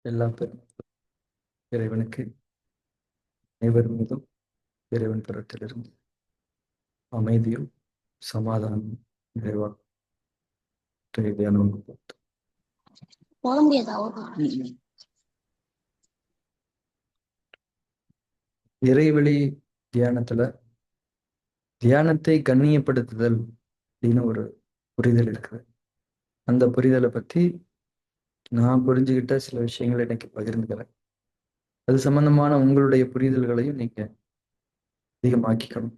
எல்லா பெரும் இறைவனுக்கு அனைவர் மீதும் இறைவன் புறத்திலிருந்து அமைதியும் சமாதானம் நிறைவாக தியானம் போட முடியாதா? இறைவழி தியானத்துல தியானத்தை கண்ணியப்படுத்துதல் அப்படின்னு ஒரு புரிதல் இருக்குது. அந்த புரிதலை பத்தி நான் புரிஞ்சுக்கிட்ட சில விஷயங்களை இன்னைக்கு பகிர்ந்துக்கிறேன். அது சம்பந்தமான உங்களுடைய புரிதல்களையும் நீங்க அதிகமாக்கிக்கணும்.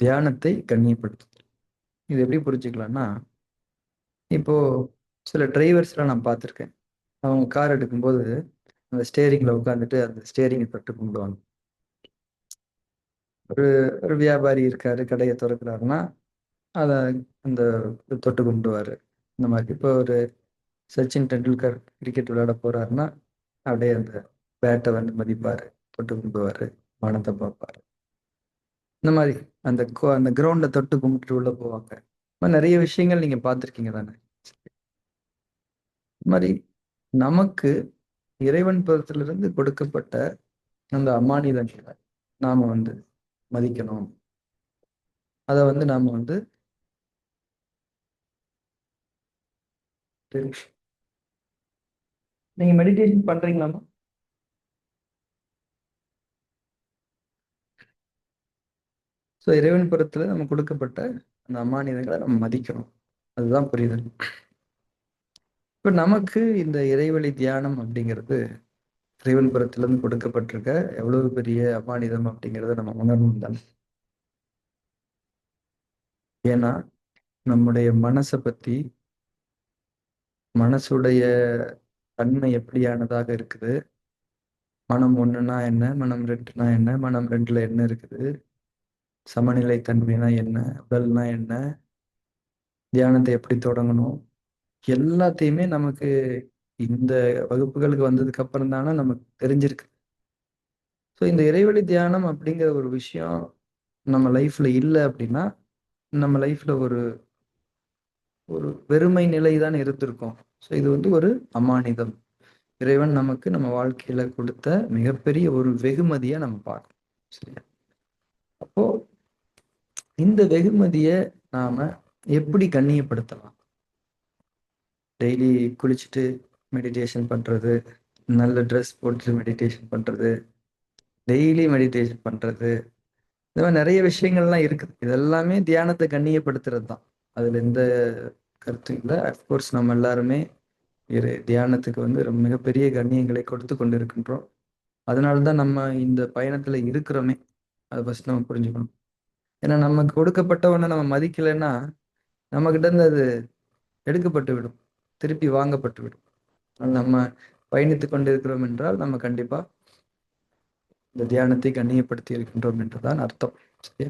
தியானத்தை கண்ணியப்படுத்துதல் இது எப்படி புரிஞ்சுக்கலாம்னா, இப்போ சில டிரைவர்ஸ்லாம் நான் பார்த்துருக்கேன். அவங்க கார் எடுக்கும்போது அந்த ஸ்டேரிங்ல உட்காந்துட்டு அந்த ஸ்டேரிங்கை தொட்டு கும்பிடுவாங்க. ஒரு ஒரு வியாபாரி இருக்காரு, கடையை திறக்கிறாருன்னா அதை அந்த தொட்டு கும்பிடுவாரு. இந்த மாதிரி இப்போ ஒரு சச்சின் டெண்டுல்கர் கிரிக்கெட் விளையாட போறாருன்னா அப்படியே அந்த பேட்டை வந்து மதிப்பாரு, தொட்டு கும்பிடுவாரு, வானத்தை பார்ப்பாரு. இந்த மாதிரி அந்த அந்த கிரவுண்டை தொட்டு கும்பிட்டு உள்ள போவாங்க. இந்த மாதிரி நிறைய விஷயங்கள் நீங்க பார்த்துருக்கீங்க தானே? இந்த மாதிரி நமக்கு இறைவன் புறத்திலிருந்து கொடுக்கப்பட்ட அந்த அமானிதங்களை நாம வந்து மதிக்கணும். அதை வந்து நாம வந்து நீங்க மெடிடேஷன் பண்றீங்களாமா? ஸோ இறைவன் புறத்துல நம்ம கொடுக்கப்பட்ட அந்த அமானிதங்களை நம்ம மதிக்கணும். அதுதான் புரிதல். இப்ப நமக்கு இந்த இறைவழி தியானம் அப்படிங்கிறது இறைவன் புறத்திலிருந்து கொடுக்கப்பட்டிருக்க எவ்வளவு பெரிய அமானிதம் அப்படிங்கிறத நம்ம உணரணும் தான். ஏன்னா நம்முடைய மனசை பத்தி, மனசுடைய தன்மை எப்படியானதாக இருக்குது, மனம் ஒண்ணுனா என்ன, மனம் ரெண்டுனா என்ன, மனம் ரெண்டுல என்ன இருக்குது, சமநிலை தன்மைனா என்ன, உடல்னா என்ன, தியானத்தை எப்படி தொடங்கணும், எல்லாத்தையுமே நமக்கு இந்த வகுப்புகளுக்கு வந்ததுக்கு அப்புறம் தானே நமக்கு தெரிஞ்சிருக்கு. ஸோ இந்த இறைவழி தியானம் அப்படிங்கிற ஒரு விஷயம் நம்ம லைஃப்ல இல்லை அப்படின்னா நம்ம லைஃப்ல ஒரு ஒரு வெறுமை நிலை தான் இருந்திருக்கும். ஸோ இது வந்து ஒரு அமானிதம். இறைவன் நமக்கு நம்ம வாழ்க்கையில கொடுத்த மிகப்பெரிய ஒரு வெகுமதியை நம்ம பார்க்கணும். சரியா? அப்போ இந்த வெகுமதியை நாம எப்படி கண்ணியப்படுத்தலாம்? டெய்லி குளிச்சுட்டு மெடிடேஷன் பண்றது, நல்ல ட்ரெஸ் போட்டு மெடிடேஷன் பண்றது, டெய்லி மெடிடேஷன் பண்றது, இந்த மாதிரி நிறைய விஷயங்கள்லாம் இருக்குது. இதெல்லாமே தியானத்தை கண்ணியப்படுத்துறது தான். அதுல எந்த கருத்தும் இல்லை. அஃப்கோர்ஸ் நம்ம எல்லாருமே தியானத்துக்கு வந்து மிகப்பெரிய கண்ணியங்களை கொடுத்து கொண்டு இருக்கின்றோம். அதனால்தான் நம்ம இந்த பயணத்துல இருக்கிறோமே. அதை ஃபர்ஸ்ட் நம்ம புரிஞ்சுக்கணும். ஏன்னா நமக்கு கொடுக்கப்பட்ட ஒண்ணை நம்ம மதிக்கலைன்னா நம்ம கிட்ட இருந்து அது எடுக்கப்பட்டு விடும், திருப்பி வாங்கப்பட்டு விடும். நம்ம பயணித்து கொண்டு இருக்கிறோம் என்றால் நம்ம கண்டிப்பா இந்த தியானத்தை கண்ணியப்படுத்தி இருக்கின்றோம் என்றுதான் அர்த்தம். சரியா?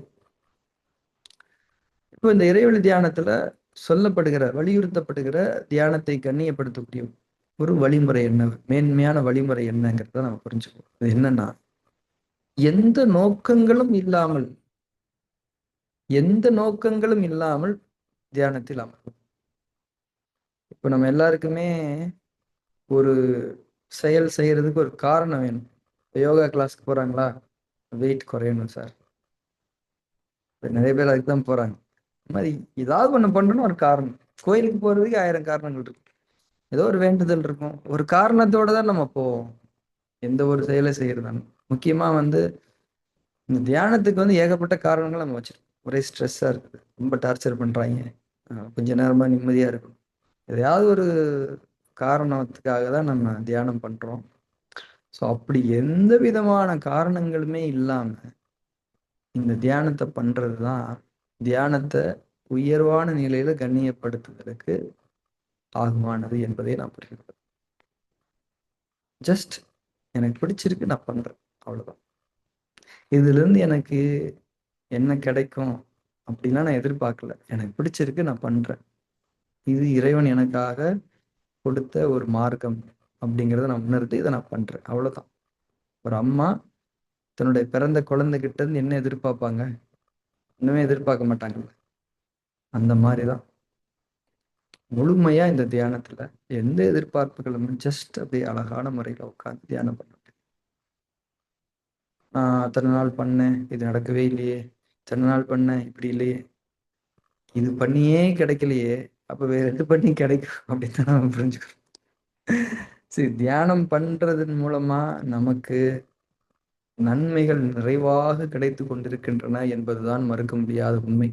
இப்போ இந்த இறைவழி தியானத்துல சொல்லப்படுகிற, வலியுறுத்தப்படுகிற தியானத்தை கண்ணியப்படுத்தக்கூடிய ஒரு வழிமுறை என்ன, மேன்மையான வழிமுறை என்னங்கிறத நம்ம புரிஞ்சுக்கணும். அது என்னன்னா, எந்த நோக்கங்களும் இல்லாமல் தியானத்தில் அமரும். இப்ப நம்ம எல்லாருக்குமே ஒரு செயல் செய்யறதுக்கு ஒரு காரணம் வேணும். யோகா கிளாஸ்க்கு போறாங்களா, வெயிட் குறையணும் சார். நிறைய பேர் அதுக்கு தான் போறாங்க. இந்த மாதிரி ஏதாவது ஒண்ணு பண்ணணும், ஒரு காரணம். கோயிலுக்கு போறதுக்கு 1000 காரணங்கள் இருக்கு. ஏதோ ஒரு வேண்டுதல் இருக்கும், ஒரு காரணத்தோட தான் நம்ம போவோம். எந்த ஒரு செயலை செய்யறதாலும் முக்கியமா வந்து இந்த தியானத்துக்கு வந்து ஏகப்பட்ட காரணங்கள் நம்ம வச்சிருக்கோம். ஒரே ஸ்ட்ரெஸ்ஸா இருக்குது, ரொம்ப டார்ச்சர் பண்றாங்க, கொஞ்ச நேரமா நிம்மதியா இருக்கும். எதையாவது ஒரு காரணத்துக்காக தான் நம்ம தியானம் பண்றோம். ஸோ அப்படி எந்த விதமான காரணங்களுமே இல்லாம இந்த தியானத்தை பண்றதுதான் தியானத்தை உயர்வான நிலையில கண்ணியப்படுத்துவதற்கு ஆகுமானது என்பதை நான் புரிகிறேன். ஜஸ்ட் எனக்கு பிடிச்சிருக்கு, நான் பண்றேன், அவ்வளவுதான். இதுல இருந்து எனக்கு என்ன கிடைக்கும் அப்படின்லாம் நான் எதிர்பார்க்கல. எனக்கு பிடிச்சிருக்கு, நான் பண்றேன். இது இறைவன் எனக்காக கொடுத்த ஒரு மார்க்கம் அப்படிங்கிறத நான் உணர்ந்து இதை நான் பண்றேன், அவ்வளவுதான். ஒரு அம்மா தன்னுடைய பிறந்த குழந்தைகிட்ட இருந்து என்ன எதிர்பார்ப்பாங்க? இன்னுமே எதிர்பார்க்க மாட்டாங்க. அந்த மாதிரிதான் முழுமையா இந்த தியானத்துல எந்த எதிர்பார்ப்புகளும் ஜஸ்ட் அப்படியே அழகான முறையில உட்கார்ந்து தியானம் பண்ண. நான் அத்தனை நாள் பண்ணேன், இது நடக்கவே இல்லையே. இத்தனை நாள் பண்ணேன், இப்படி இல்லையே. இது பண்ணியே கிடைக்கலையே, அப்ப வேற எது பண்ணி கிடைக்கும் அப்படின்னு தான் நம்ம புரிஞ்சுக்கணும். சரி, தியானம் பண்றதன் மூலமா நமக்கு நன்மைகள் நிறைவாக கிடைத்து கொண்டிருக்கின்றன என்பதுதான் மறுக்க முடியாத உண்மை.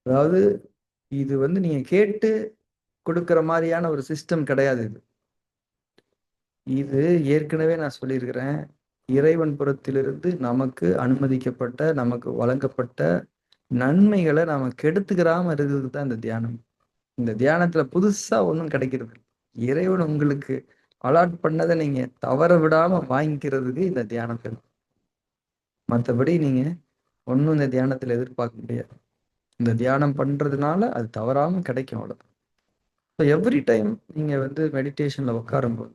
அதாவது இது நீங்க கேட்டு கொடுக்கிற மாதிரியான ஒரு சிஸ்டம் கிடையாது. இது ஏற்கனவே நான் சொல்லியிருக்கிறேன். இறைவன் புறத்திலிருந்து நமக்கு அனுமதிக்கப்பட்ட, நமக்கு வழங்கப்பட்ட நன்மைகளை நாம கெடுத்துக்கிறாம இருக்கிறது தான் இந்த தியானம். இந்த தியானத்துல புதுசா ஒண்ணும் கிடைக்கிறது. இறைவன் உங்களுக்கு அலாட் பண்ணதை நீங்க தவற விடாம வாங்கிக்கிறதுக்கு இந்த தியானத்தில். மற்றபடி நீங்க ஒன்றும் இந்த தியானத்துல எதிர்பார்க்க முடியாது. இந்த தியானம் பண்றதுனால அது தவறாம கிடைக்கும், அவ்வளவுதான். எவ்ரி டைம் நீங்க மெடிடேஷன்ல உட்காரும் போது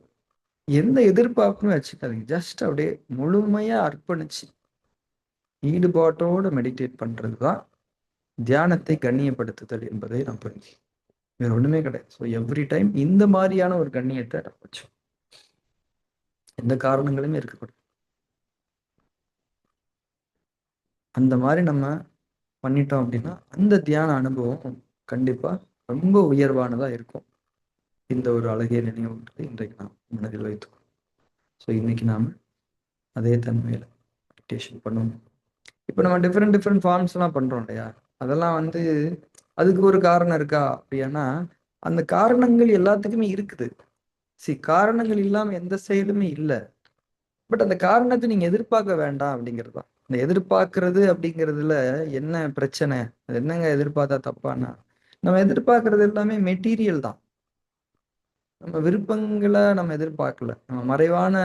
எந்த எதிர்பார்ப்புமே வச்சுக்காதீங்க. ஜஸ்ட் அப்படியே முழுமையா அர்ப்பணிச்சு ஈடுபாட்டோட மெடிடேட் பண்றதுதான் தியானத்தை கண்ணியப்படுத்துதல் என்பதை நான் புரிஞ்சு. வேற ஒண்ணுமே கிடையாது. ஸோ எவ்ரி டைம் இந்த மாதிரியான ஒரு கண்ணியத்தை வச்சோம், எந்த காரணங்களுமே இருக்கக்கூடாது. அந்த மாதிரி நம்ம பண்ணிட்டோம் அப்படின்னா அந்த தியான அனுபவம் கண்டிப்பா ரொம்ப உயர்வானதா இருக்கும். இந்த ஒரு அழகிய நினைவுகளை இன்றைக்கு நாம் மனதில் வைத்துக்கணும். ஸோ இன்னைக்கு நாம அதே தன்மையில மெடிடேஷன் பண்ணணும். இப்போ நம்ம டிஃப்ரெண்ட் ஃபார்ம்ஸ் எல்லாம் பண்றோம் இல்லையா? அதெல்லாம் அதுக்கு ஒரு காரணம் இருக்கா அப்படின்னா, அந்த காரணங்கள் எல்லாத்துக்குமே இருக்குது. காரணங்கள் இல்லாம எந்த செயலுமே இல்லை. பட் அந்த காரணத்தை நீங்க எதிர்பார்க்க வேண்டாம் அப்படிங்கிறது தான். இந்த எதிர்பார்க்கறது அப்படிங்கிறதுல என்ன பிரச்சனை? அது என்னங்க எதிர்பார்த்தா தப்பானா, நம்ம எதிர்பார்க்கறது எல்லாமே மெட்டீரியல் தான். நம்ம விருப்பங்களை நம்ம எதிர்பார்க்கல. நம்ம மறைவான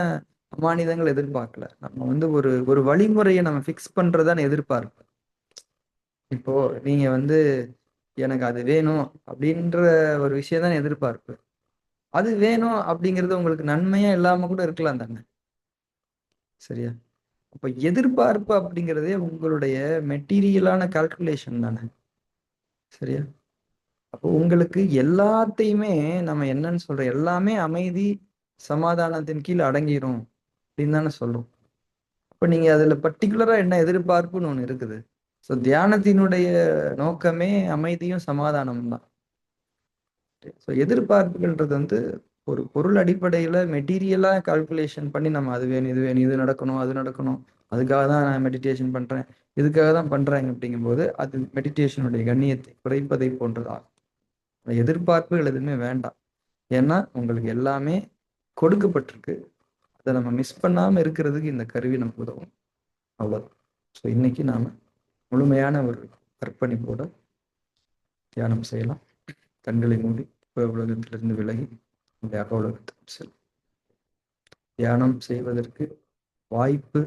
அமானிதங்கள் எதிர்பார்க்கல. நம்ம ஒரு ஒரு வழிமுறையை நம்ம ஃபிக்ஸ் பண்றதான எதிர்பார்ப்பு. இப்போ நீங்க எனக்கு அது வேணும் அப்படின்ற ஒரு விஷயம் தான் எதிர்பார்ப்பு. அது வேணும் அப்படிங்கிறது உங்களுக்கு நன்மையா இல்லாம கூட இருக்கலாம் தானே? சரியா? அப்ப எதிர்பார்ப்பு அப்படிங்கிறதே உங்களுடைய மெட்டீரியலான கால்குலேஷன் தானே? சரியா? அப்போ உங்களுக்கு எல்லாத்தையுமே நம்ம என்னன்னு சொல்றோம், எல்லாமே அமைதி சமாதானத்தின் கீழ் அடங்கிரும் அப்படின்னு தானே சொல்றோம். அப்ப நீங்க அதுல பர்டிகுலரா என்ன எதிர்பார்ப்புன்னு ஒண்ணு இருக்குது. ஸோ தியானத்தினுடைய நோக்கமே அமைதியும் சமாதானமும் தான். ஸோ எதிர்பார்ப்புகள்ன்றது ஒரு பொருள் அடிப்படையில மெட்டீரியலா கால்குலேஷன் பண்ணி நம்ம அது வேணும், இது வேணும், இது நடக்கணும், அது நடக்கணும், அதுக்காக தான் நான் மெடிடேஷன் பண்றேன், இதுக்காக தான் பண்றாங்க அப்படிங்கும்போது அது மெடிடேஷனுடைய கண்ணியத்தை குறைப்பதை போன்றதாகும். எதிர்பார்ப்புகள் எதுவுமே வேண்டாம். ஏன்னா உங்களுக்கு எல்லாமே கொடுக்கப்பட்டிருக்கு. அதை நம்ம மிஸ் பண்ணாம இருக்கிறதுக்கு இந்த கருவி நமக்கு உதவும். அவ்வளவுதான். ஸோ இன்னைக்கு நாம முழுமையான ஒரு அர்ப்பணிப்போட தியானம் செய்யலாம். கண்களை மூடி உலகத்திலிருந்து விலகி அக உலகத்துக்கு செல்லும். தியானம் செய்வதற்கு வாய்ப்பு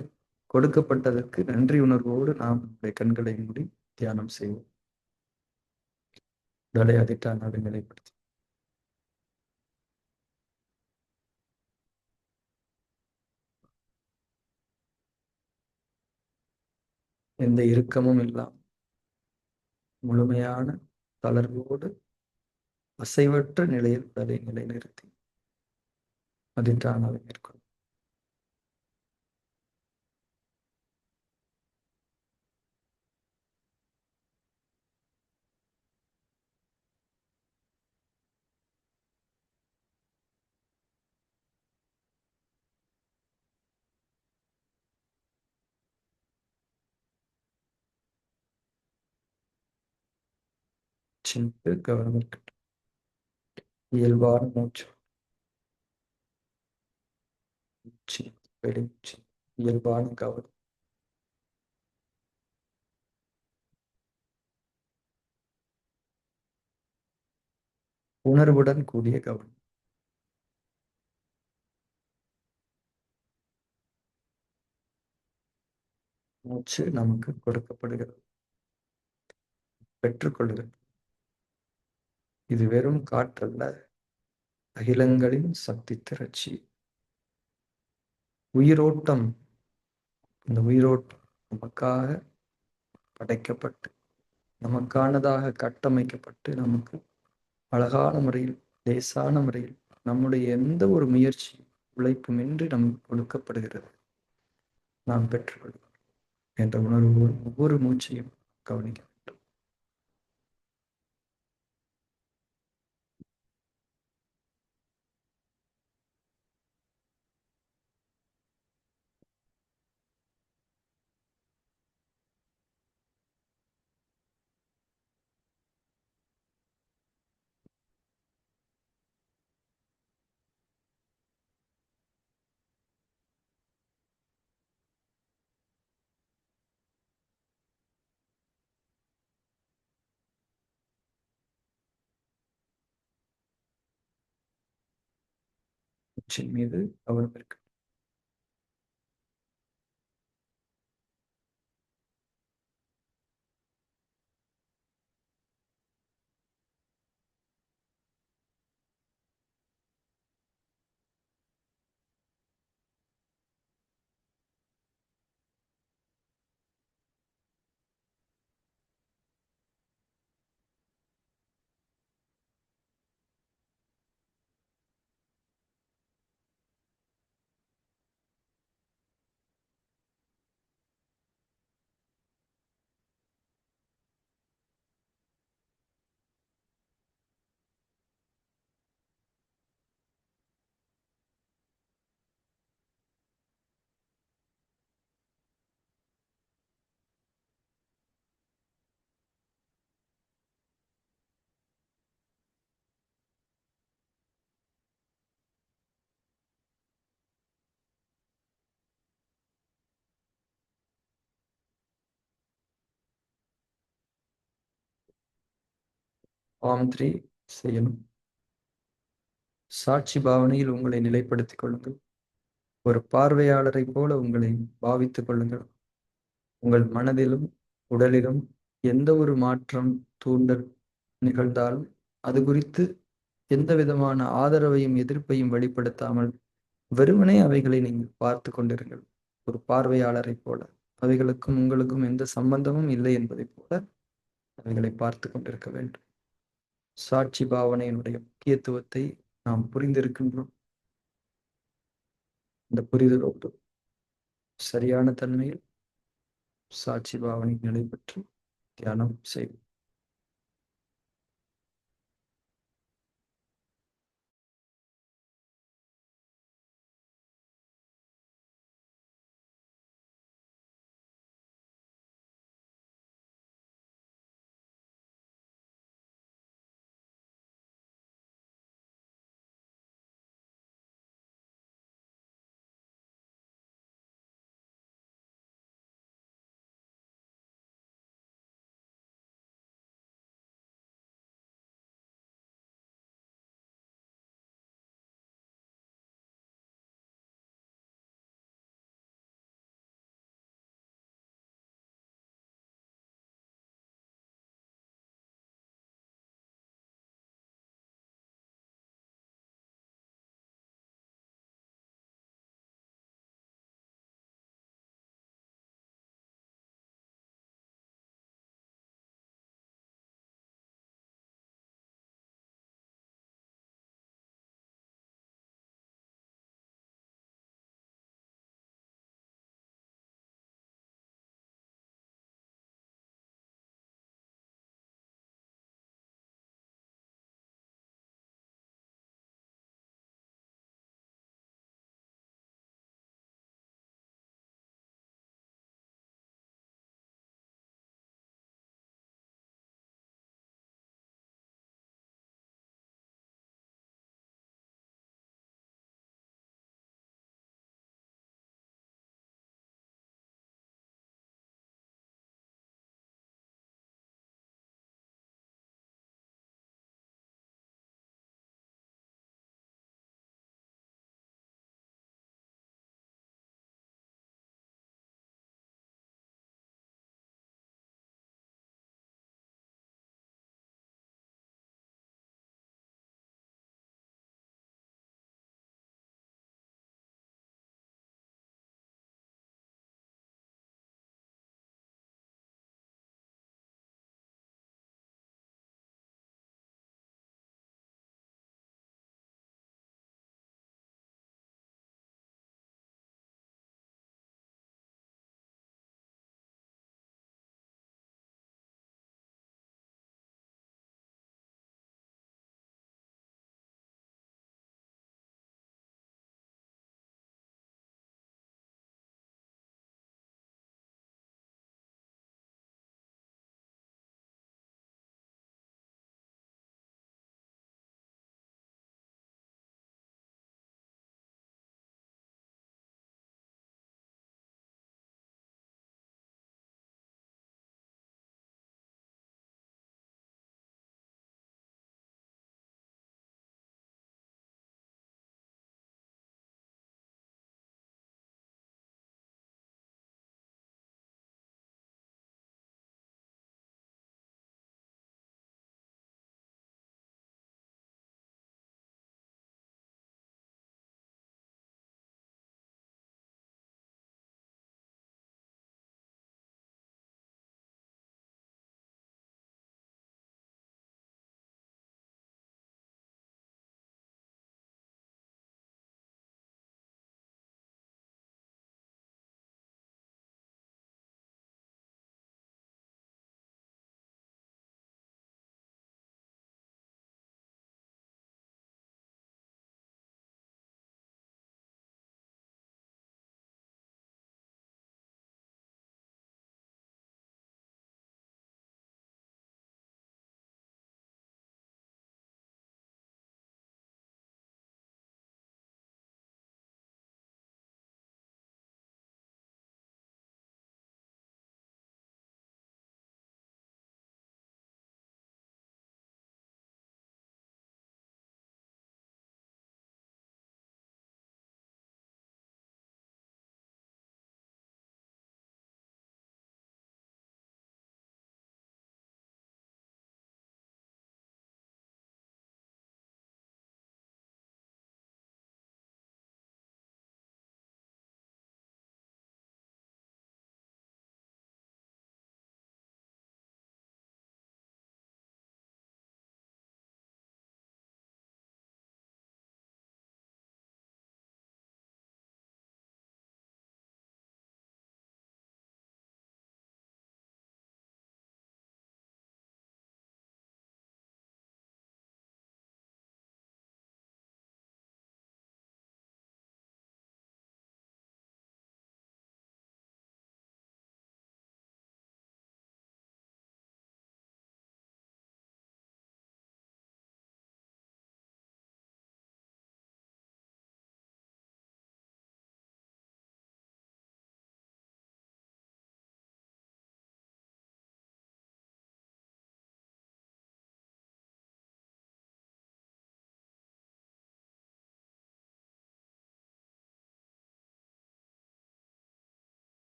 கொடுக்கப்பட்டதற்கு நன்றி உணர்வோடு நாம் நம்முடைய கண்களை மூடி தியானம் செய்வோம். உடலை அதிட்டான நிலைப்படுத்தி எந்த இறுக்கமும் இல்லாமல் முழுமையான தளர்வோடு அசைவற்ற நிலையில் உடலை நிலைநிறுத்தி அதிட்டானாவை மேற்கொள்ளும். சின்ன கவனம் இருக்கட்டும். இயல்பான மூச்சு, பெருமூச்சு, இயல்பான கவனம். உணர்வுடன் கூடிய கவனம். மூச்சு நமக்கு கொடுக்கப்படுகிறது, பெற்றுக்கொள்கிறது. இது வெறும் காற்றல்ல, அகிலங்களின் சக்தி திரட்சி, உயிரோட்டம். இந்த உயிரோட்டம் நமக்காக படைக்கப்பட்டு நமக்கானதாக கட்டமைக்கப்பட்டு நமக்கு அழகான முறையில், லேசான முறையில், நம்முடைய எந்த ஒரு முயற்சி உழைப்புமின்றி நமக்கு கொடுக்கப்படுகிறது. நாம் பெற்றுக்கொள்கிறோம் என்ற உணர்வோடு ஒவ்வொரு மூச்சையும் கவனிக்க வேண்டும். மூச்சின் மீது கவனம் இருக்கு. ஃபார்ம் 3 செய்யணும். சாட்சி பாவனையில் உங்களை நிலைப்படுத்திக் கொள்ளுங்கள். ஒரு பார்வையாளரைப் போல உங்களை பாவித்துக் கொள்ளுங்கள். உங்கள் மனதிலும் உடலிலும் எந்த ஒரு மாற்றம், தூண்டல் நிகழ்ந்தாலும் அது குறித்து எந்த விதமான ஆதரவையும் எதிர்ப்பையும் வெளிப்படுத்தாமல் வெறுமனே அவைகளை நீங்கள் பார்த்து கொண்டிருங்கள். ஒரு பார்வையாளரைப் போல, அவைகளுக்கும் உங்களுக்கும் எந்த சம்பந்தமும் இல்லை என்பதைப் போல அவைகளை பார்த்து கொண்டிருக்க வேண்டும். சாட்சி பாவனையினுடைய முக்கியத்துவத்தை நாம் புரிந்திருக்கின்றோம். இந்த புரிதலோடு சரியான தன்மையில் சாட்சி பாவனை நிலை பெற்று தியானம் செய்வோம்.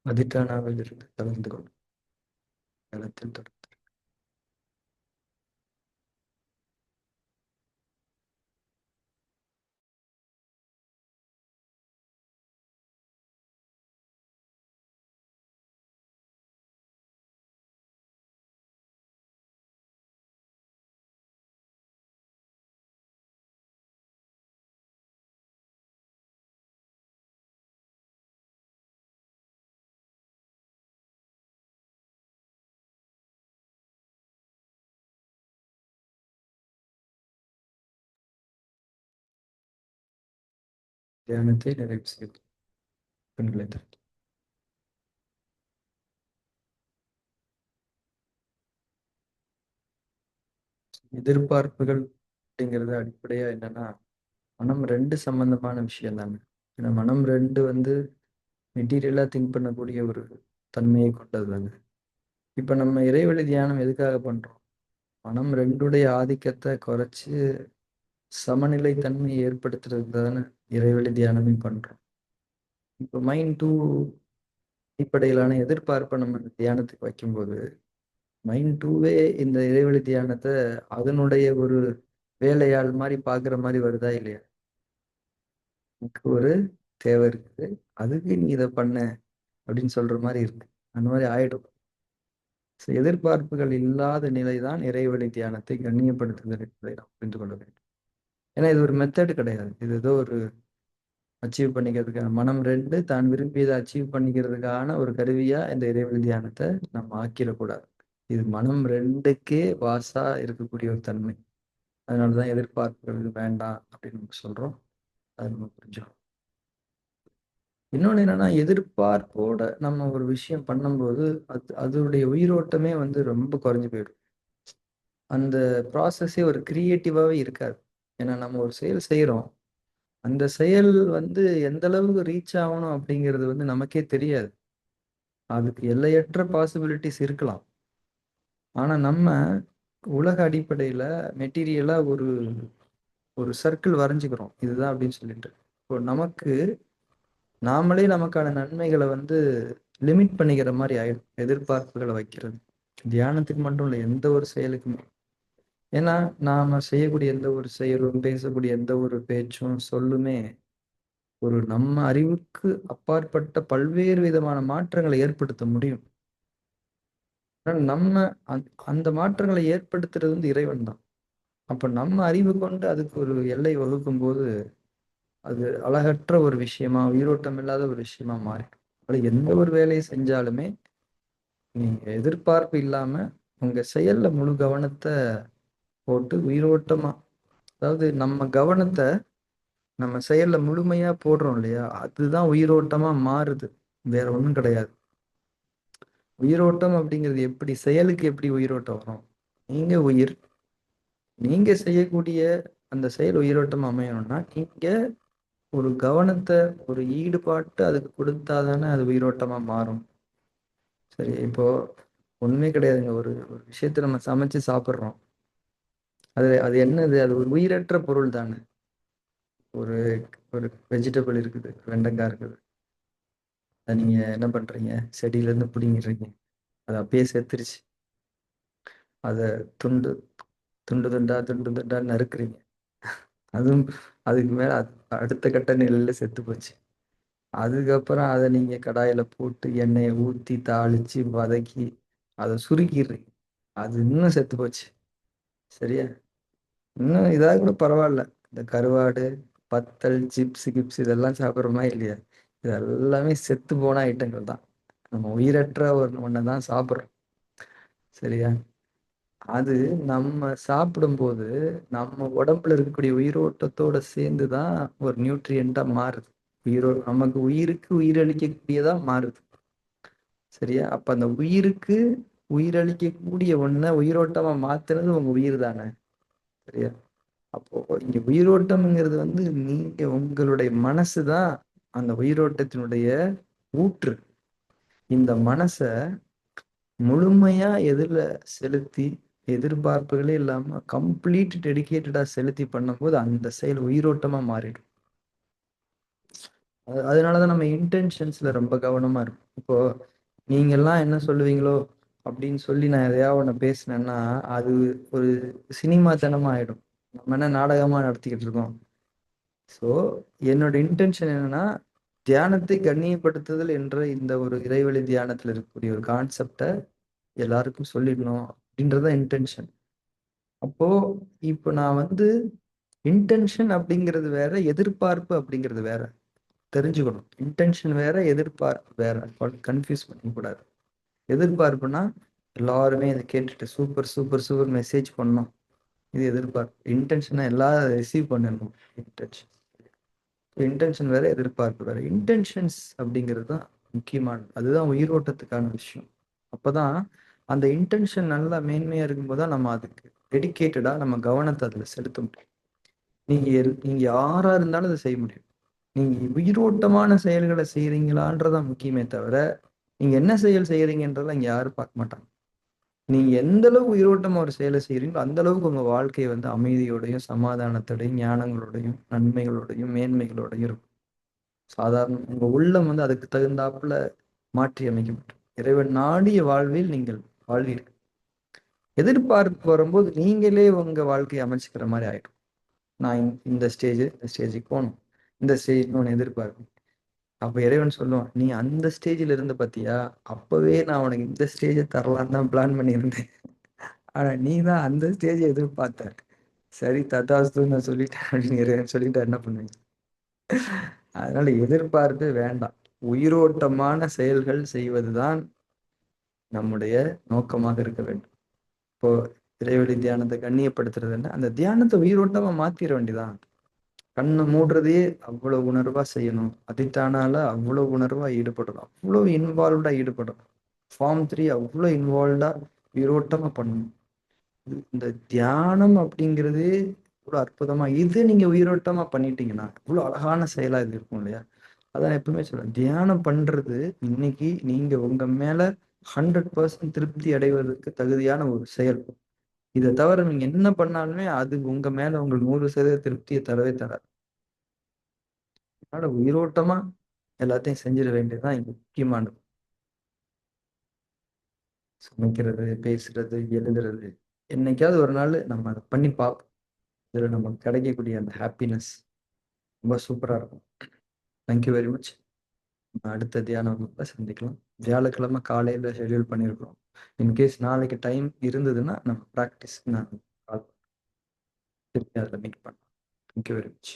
அதிட்டானாவில் இருந்து கலந்து கொண்டு களத்தில் தொடர்ந்து தியானத்தை நிறைவு செய்து கண்களை திறந்து எதிர்பார்ப்புகள் அப்படிங்கிறது அடிப்படையா என்னன்னா மனம் ரெண்டு சம்பந்தமான விஷயம் தானே. ஏன்னா மனம் ரெண்டு வந்து மெட்டீரியலா திங்க் பண்ணக்கூடிய ஒரு தன்மையை கொண்டது தானே. இப்ப நம்ம இறைவழி தியானம் எதுக்காக பண்றோம்? மனம் ரெண்டுடைய ஆதிக்கத்தை குறைச்சு சமநிலை தன்மையை ஏற்படுத்துறதுக்கு தானே இறைவழி தியானமே பண்றோம். இப்போ மைண்ட் டூ அடிப்படையிலான எதிர்பார்ப்பை நம்ம தியானத்துக்கு வைக்கும்போது மைண்ட் டூவே இந்த இறைவழி தியானத்தை அதனுடைய ஒரு வேலையாள் மாதிரி பாக்குற மாதிரி வருதா இல்லையா? எனக்கு ஒரு தேவை இருக்குது, அதுக்கு நீ இதை பண்ண அப்படின்னு சொல்ற மாதிரி இருக்கு. அந்த மாதிரி ஆயிடும். எதிர்பார்ப்புகள் இல்லாத நிலைதான் இறைவழி தியானத்தை கண்ணியப்படுத்துதல் என்பதை நாம் புரிந்து கொள்ள வேண்டும். ஏன்னா இது ஒரு மெத்தட் கிடையாது. இது ஏதோ ஒரு அச்சீவ் பண்ணிக்கிறதுக்கான மனம் ரெண்டு தான் விரும்பியதை அச்சீவ் பண்ணிக்கிறதுக்கான ஒரு கருவியா இந்த இறைவழி தியானத்தை நம்ம ஆக்கிடக்கூடாது. இது மனம் ரெண்டுக்கே வாசா இருக்கக்கூடிய ஒரு தன்மை. அதனாலதான் எதிர்பார்ப்புகள் வேண்டாம் அப்படின்னு நம்ம சொல்றோம். அது நம்ம புரிஞ்சோம். இன்னொன்னு என்னன்னா எதிர்பார்ப்போட நம்ம ஒரு விஷயம் பண்ணும்போது அதோடைய உயிரோட்டமே வந்து ரொம்ப குறைஞ்சு போயிடும். அந்த ப்ராசஸே ஒரு கிரியேட்டிவாவே இருக்காது. ஏன்னா நம்ம ஒரு செயல் செய்யறோம், அந்த செயல் வந்து எந்த அளவுக்கு ரீச் ஆகணும் அப்படிங்கிறது வந்து நமக்கே தெரியாது. அதுக்கு எல்லையற்ற பாசிபிலிட்டிஸ் இருக்கலாம். ஆனா நம்ம உலக அடிப்படையில மெட்டீரியலா ஒரு ஒரு சர்க்கிள் வரைஞ்சுக்கிறோம் இதுதான் அப்படின்னு சொல்லிட்டு. இப்போ நமக்கு நாமளே நமக்கான நன்மைகளை வந்து லிமிட் பண்ணிக்கிற மாதிரி ஆயிடும் எதிர்பார்ப்புகளை வைக்கிறது. தியானத்துக்கு மட்டும் இல்லை, எந்த ஒரு செயலுக்குமே. ஏன்னா நாம செய்யக்கூடிய எந்த ஒரு செயலும் பேசக்கூடிய எந்த ஒரு பேச்சும் சொல்லுமே ஒரு நம்ம அறிவுக்கு அப்பாற்பட்ட பல்வேறு விதமான மாற்றங்களை ஏற்படுத்த முடியும். நம்ம அந்த மாற்றங்களை ஏற்படுத்துறது வந்து இறைவன் தான். அப்ப நம்ம அறிவு கொண்டு அதுக்கு ஒரு எல்லை வகுக்கும் போது அது அழகற்ற ஒரு விஷயமா, உயிரோட்டம் இல்லாத ஒரு விஷயமா மாறிடும். அது எந்த ஒரு வேலையை செஞ்சாலுமே நீங்க எதிர்பார்ப்பு இல்லாம உங்க செயல்ல முழு கவனத்தை போட்டு உயிரோட்டமா, அதாவது நம்ம கவனத்தை நம்ம செயல்ல முழுமையா போடுறோம் இல்லையா, அதுதான் உயிரோட்டமா மாறுது. வேற ஒண்ணும் கிடையாது. உயிரோட்டம் அப்படிங்கிறது எப்படி, செயலுக்கு எப்படி உயிரோட்டம் வரும்? நீங்க உயிர், நீங்க செய்யக்கூடிய அந்த செயல் உயிரோட்டம் அமையணும்னா நீங்க ஒரு கவனத்தை ஒரு ஈடுபாட்டு அதுக்கு கொடுத்தாதானே அது உயிரோட்டமா மாறும். சரி, இப்போ ஒண்ணுமே கிடையாதுங்க. ஒரு ஒரு விஷயத்த நம்ம சமைச்சு சாப்பிட்றோம். அது அது என்னது? அது ஒரு உயிரற்ற பொருள் தானே. ஒரு ஒரு வெஜிடபிள் இருக்குது, வெண்டைக்காய் இருக்குது. அதை நீங்க என்ன பண்றீங்க? செடியில இருந்து பிடிங்கிடுறீங்க, அது அப்பயே செத்துருச்சு. அதை துண்டு துண்டு துண்டா துண்டு துண்டா நறுக்குறீங்க, அதுவும் அதுக்கு மேல அடுத்த கட்ட நிலையில செத்து போச்சு. அதுக்கப்புறம் அதை நீங்க கடாயில போட்டு எண்ணெயை ஊத்தி தாளிச்சு வதக்கி அதை சுருக்கிடுறீங்க, அது இன்னும் செத்து போச்சு. சரியா? இன்னும் இதாக கூட பரவாயில்ல, இந்த கருவாடு, பத்தல், சிப்ஸ் கிப்ஸ் இதெல்லாம் சாப்பிட்றோமா இல்லையா? இது எல்லாமே செத்து போன ஐட்டங்கள் தான். நம்ம உயிரற்ற ஒன்றை தான் சாப்பிட்றோம். சரியா? அது நம்ம சாப்பிடும்போது நம்ம உடம்புல இருக்கக்கூடிய உயிரோட்டத்தோட சேர்ந்துதான் ஒரு நியூட்ரியண்டா மாறுது. நமக்கு உயிருக்கு உயிரளிக்கக்கூடியதா மாறுது. சரியா? அப்ப அந்த உயிருக்கு உயிரளிக்கக்கூடிய ஒண்ண உயிரோட்டமா மாத்துறது உங்க உயிர் தானே. சரியா? அப்போ இங்க உயிரோட்டம்ங்கிறது வந்து நீங்க உங்களுடைய மனசுதான் அந்த உயிரோட்டத்தினுடைய ஊற்று. இந்த மனசை முழுமையா எதுல செலுத்தி எதிர்பார்ப்புகளே இல்லாம கம்ப்ளீட் டெடிகேட்டடா செலுத்தி பண்ணும்போது அந்த செயல் உயிரோட்டமா மாறிடும். அதனாலதான் நம்ம இன்டென்ஷன்ஸ்ல ரொம்ப கவனமா இருக்கும். இப்போ நீங்க எல்லாம் என்ன சொல்லுவீங்களோ அப்படின்னு சொல்லி நான் எதையாவது ஒண்ணு பேசினேன்னா அது ஒரு சினிமாத்தனமா ஆயிடும். நம்ம என்ன நாடகமா நடத்திக்கிட்டு இருக்கோம். ஸோ என்னோட இன்டென்ஷன் என்னன்னா தியானத்தை கண்ணியப்படுத்துதல் என்ற இந்த ஒரு இறைவழி தியானத்துல இருக்கக்கூடிய ஒரு கான்செப்டை எல்லாருக்கும் சொல்லிடணும் அப்படின்றதான் இன்டென்ஷன். அப்போ இப்போ நான் வந்து இன்டென்ஷன் அப்படிங்கிறது வேற, எதிர்பார்ப்பு அப்படிங்கிறது வேற. தெரிஞ்சுக்கணும். இன்டென்ஷன் வேற, எதிர்பார்ப்பு வேற. கன்ஃபியூஸ் பண்ணிக்கூடாது. எதிர்பார்ப்புனா எல்லாருமே இதை கேட்டுட்டு சூப்பர் சூப்பர் சூப்பர் மெசேஜ் பண்ணணும். இது எதிர்பார்ப்பு. இன்டென்ஷனை எல்லாரும் ரிசீவ் பண்ணணும். இன்டென்ஷன் இன்டென்ஷன் வேற, எதிர்பார்ப்பு வேற. இன்டென்ஷன்ஸ் அப்படிங்கிறது தான் முக்கியமானது. அதுதான் உயிரோட்டத்துக்கான விஷயம். அப்பதான் அந்த இன்டென்ஷன் நல்லா மேன்மையா இருக்கும்போது தான் நம்ம அதுக்கு டெடிகேட்டடா நம்ம கவனத்தை அதுல செலுத்த முடியும். நீங்க யாரா இருந்தாலும் அதை செய்ய முடியும். நீங்க உயிரோட்டமான செயல்களை செய்யறீங்களான்றதான் முக்கியமே தவிர நீங்க என்ன செயல் செய்யறீங்கன்றத இங்க யாரும் பார்க்க மாட்டாங்க. நீங்க எந்த அளவுக்கு உயிரோட்டமா ஒரு செயலை செய்யறீங்களோ அந்த அளவுக்கு உங்க வாழ்க்கை வந்து அமைதியோடையும் சமாதானத்தோடையும் ஞானங்களோடையும் நன்மைகளோடையும் மேன்மைகளோடையும் இருக்கும். சாதாரண உங்க உள்ளம் வந்து அதுக்கு தகுந்தாப்புல மாற்றி அமைக்கப்படும். இறைவன் நாடிய வாழ்வில் நீங்கள் வாழ்வீர்கள். எதிர்பார்ப்பு வரும்போது நீங்களே உங்க வாழ்க்கையை அமைச்சுக்கிற மாதிரி ஆயிடும். நான் இந்த ஸ்டேஜுக்கு போகணும், இந்த ஸ்டேஜ் ஒன்று எதிர்பார்ப்பேன். அப்ப இறைவன் சொல்லுவான், நீ அந்த ஸ்டேஜ்ல இருந்த பாத்தியா, அப்பவே நான் உனக்கு இந்த ஸ்டேஜை தரலான்னு தான் பிளான் பண்ணியிருந்தேன். ஆனா நீ தான் அந்த ஸ்டேஜை எதிர்பார்த்த. சரி ததாஸ்து நான் சொல்லிட்டேன் அப்படின்னு இறைவன் சொல்லிட்டா என்ன பண்ணுவீங்க? அதனால எதிர்பார்ப்பு வேண்டாம். உயிரோட்டமான செயல்கள் செய்வதுதான் நம்முடைய நோக்கமாக இருக்க வேண்டும். இப்போ இறைவழி தியானத்தை கண்ணியப்படுத்துறதுன்னா அந்த தியானத்தை உயிரோட்டமா மாத்திர வேண்டியதான். கண்ணை மூடுறதே அவ்வளவு உணர்வா செய்யணும். அதித்தானால அவ்வளவு உணர்வா ஈடுபடணும். அவ்வளவு இன்வால்வ்டா ஈடுபடணும். ஃபார்ம் 3 அவ்வளவு இன்வால்வ்டா உயிரோட்டமா பண்ணணும். இந்த தியானம் அப்படிங்கிறது இவ்வளவு அற்புதமா இது நீங்க உயிரோட்டமா பண்ணிட்டீங்கன்னா இவ்வளவு அழகான செயலா இது இருக்கும் இல்லையா? அதான் எப்பவுமே சொல்றேன். தியானம் பண்றது இன்னைக்கு நீங்க உங்க மேல 100% திருப்தி அடைவதற்கு தகுதியான ஒரு செயல். இதை தவிர நீங்க என்ன பண்ணாலுமே அது உங்க மேல உங்களுக்கு 100% திருப்தியை தரவே தராது. அதனால உயிரோட்டமா எல்லாத்தையும் செஞ்சிட வேண்டியதுதான் இங்க முக்கியமானது. சமைக்கிறது, பேசுறது, எழுதுறது, என்னைக்காவது ஒரு நாள் நம்ம அதை பண்ணி பார்ப்போம். இதுல நமக்கு கிடைக்கக்கூடிய அந்த ஹாப்பினஸ் ரொம்ப சூப்பரா இருக்கும். Thank you very much. அடுத்த தியான வகுப்புல சந்திக்கலாம். வியாழக்கிழமை காலையில ஷெட்யூல் பண்ணியிருக்கிறோம். இன்கேஸ் நாளைக்கு டைம் இருந்ததுன்னா நம்ம ப்ராக்டிஸ் நான் கால் திருப்பி அதில் மீட் பண்ணலாம். Thank you very much.